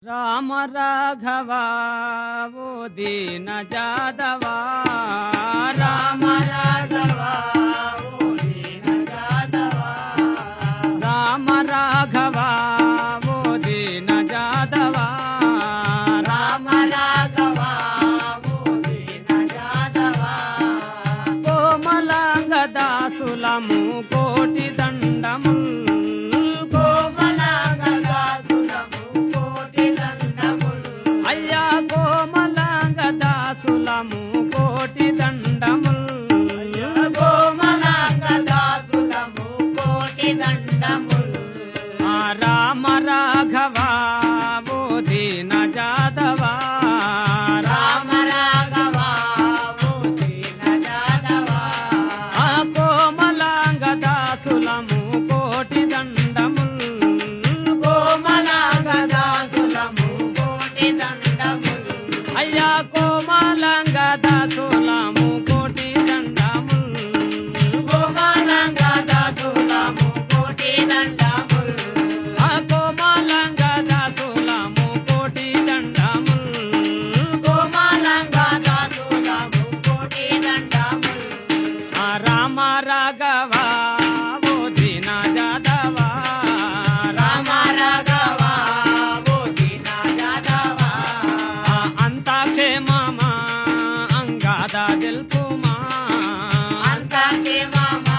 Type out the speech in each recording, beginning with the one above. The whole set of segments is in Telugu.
రామ రాఘవ ఓ దీన జాదవ రామ రాఘవ ఓ దీన జాదవ రామ రాఘవ ఓ దీన జాదవ రామ రాఘవ ఓ దీన జాదవ కోమలాంగ దాసులము కోటి దండము కోటి దండముల్ కోమలాంగ దాసులము కోటి దండముల్ రామ రాఘవ ఓ దీన జాదవ రామ రాఘవ ఓ దీన జాదవ కోమలాంగ దాసులము కోటి దండముల్ కోమలాంగ దాసులము కోటి దండముల్ అయ్యా కోమలాంగ దాసులము కోటి దండముల్ కోమలాంగ దాసులము కోటి దండముల్ కోమలాంగ దాసులము కోటి దండముల్ కోమలాంగ దాసులము కోటి దండముల్ రామ రాఘవ ఓ దీన జాదవ రామ రాఘవ ఓ దీన జాదవ అంతా క్షేమమా అంగాద గెలుపుమా అంతా క్షేమమా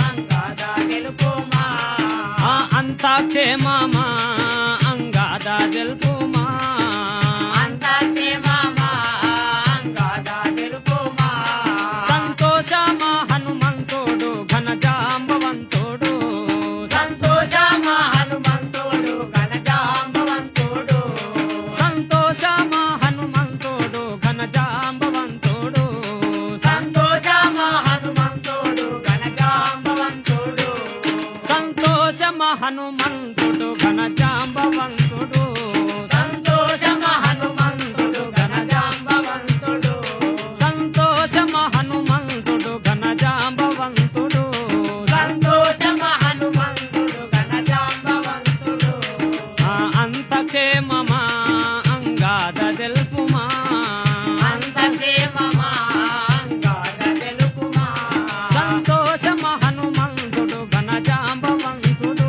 అంగాద గెలుపుమా అంతా క్షేమమా అంగాద గెలుపుమా అంతా క్షేమమా అంగాద గెలుపుమా సంతోషమా హనుమంతుడు ఘన జాంబవంతుడు సంతోషమా హనుమంతుడు ఘన జాంబవంతుడు సంతోషమా హనుమంతుడు ఘన జాంబవంతుడు సంతోషమా హనుమంతుడు ఘన జాంబవంతుడు సంతోషమా హనుమంతుడు ఘన జాంబవంతుడు సంతోషమా హనుమంతుడు ఘన జాంబవంతుడు సంతోషమా హనుమంతుడు ఘన జాంబవంతుడు సంతోషమా హనుమంతుడు ఘన జాంబవంతుడు అంత క్షేమమా అంగాద తెలుపుమా అంత క్షేమమా అంగాద తెలుపుమా సంతోషమా హనుమంతుడు ఘన జాంబవంతుడు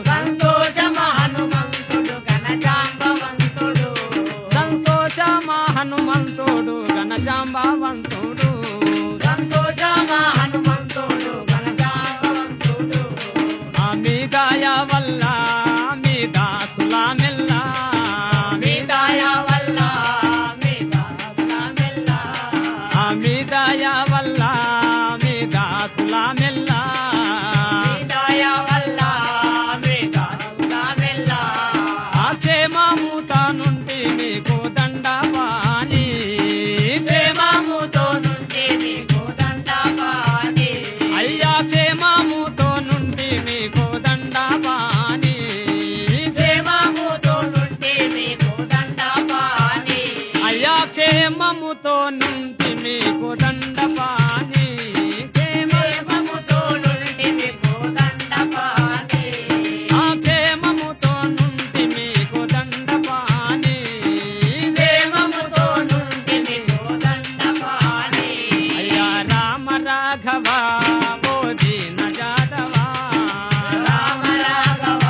సంతోషమా హనుమంతుడు ఘన జాంబవంతుడు సంతోషమా హనుమంతుడు ఘన జాంబవంతుడు సంతోషమా హనుమంతుడు ఘన జాంబవంతుడు మీ దయ వల్ల మీ దాసుల మెల్ల మీ దయ వల్ల మీ దాసుల మెల్ల మీ దయ వల్ల మీ దాసుల మెల్ల మీ దయ వల్ల మీ దాసుల మెల్ల క్షేమముతో నుండి మీకు దండపాని క్షేమముతో నుండి మీకు దండపాని అయ్యా క్షేమముతో నుండి మీకు దండపాని క్షేమముతో నుండి మీకు దండపాని అయ్యా క్షేమముతో నుండి మీకు దండపాని క్షేమముతో నుండి మీకు దండపాని క్షేమముతో నుండి మీకు దండపాని క్షేమముతో నుండి మీకు దండపాని అయ్యా రామ రాఘవ ఓ దీన జాదవ రామ రాఘవ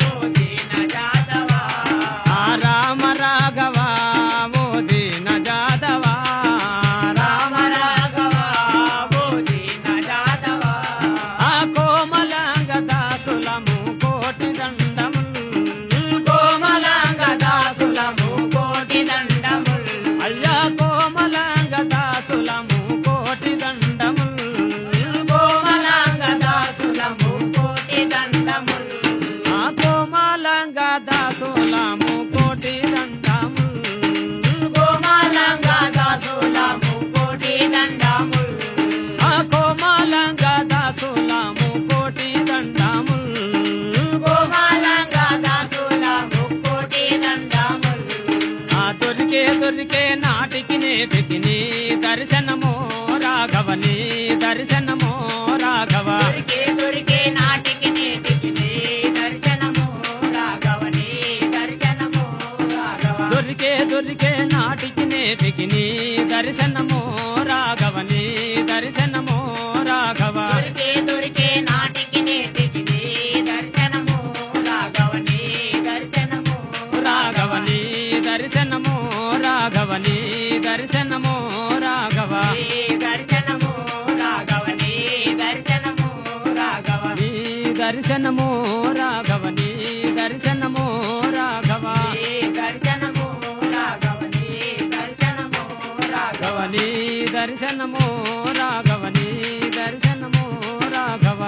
ఓ దీన జాదవ రామ రాఘవ ఓ దీన జాదవ రామ రాఘవ ఓ దీన జాదవ కోమలాంగ దాసులము కోటి దండముల్ కోమలాంగ దాసులము కోటి దండముల్ అయ్యా కోమలాంగ దాసులము కోటి దండముల్ కోమలాంగ దాసులము కోటి దండముల్ కోమలాంగ దాసులము కోటి దండముల్ కోమలాంగ దాసులము కోటి దండముల్ కోమలాంగ దాసులము కోటి దండముల్ కోమలాంగ దాసులము కోటి దండముల్ దొరికే నాటికి నేటికి నీ దర్శనమో రాఘవని దర్శనమో రాఘవ దొరికే నాటికి నేటికి నీ దర్శనమో రాఘవని దర్శనమో నేటికి నీ దర్శనము రాఘవని దర్శనము రాఘవ దొరికే నాటికి నేటికి నీ దర్శనము రాఘవని దర్శనము రాఘవని దర్శనము రాఘవని దర్శనము రాఘవ దర్శనము రాఘవని దర్శనము రాఘవ దర్శనము రాఘవని దర్శనము రాఘవ దర్శనము రాఘవని దర్శనము రాఘవని దర్శనము రాఘవని దర్శనము రాఘవ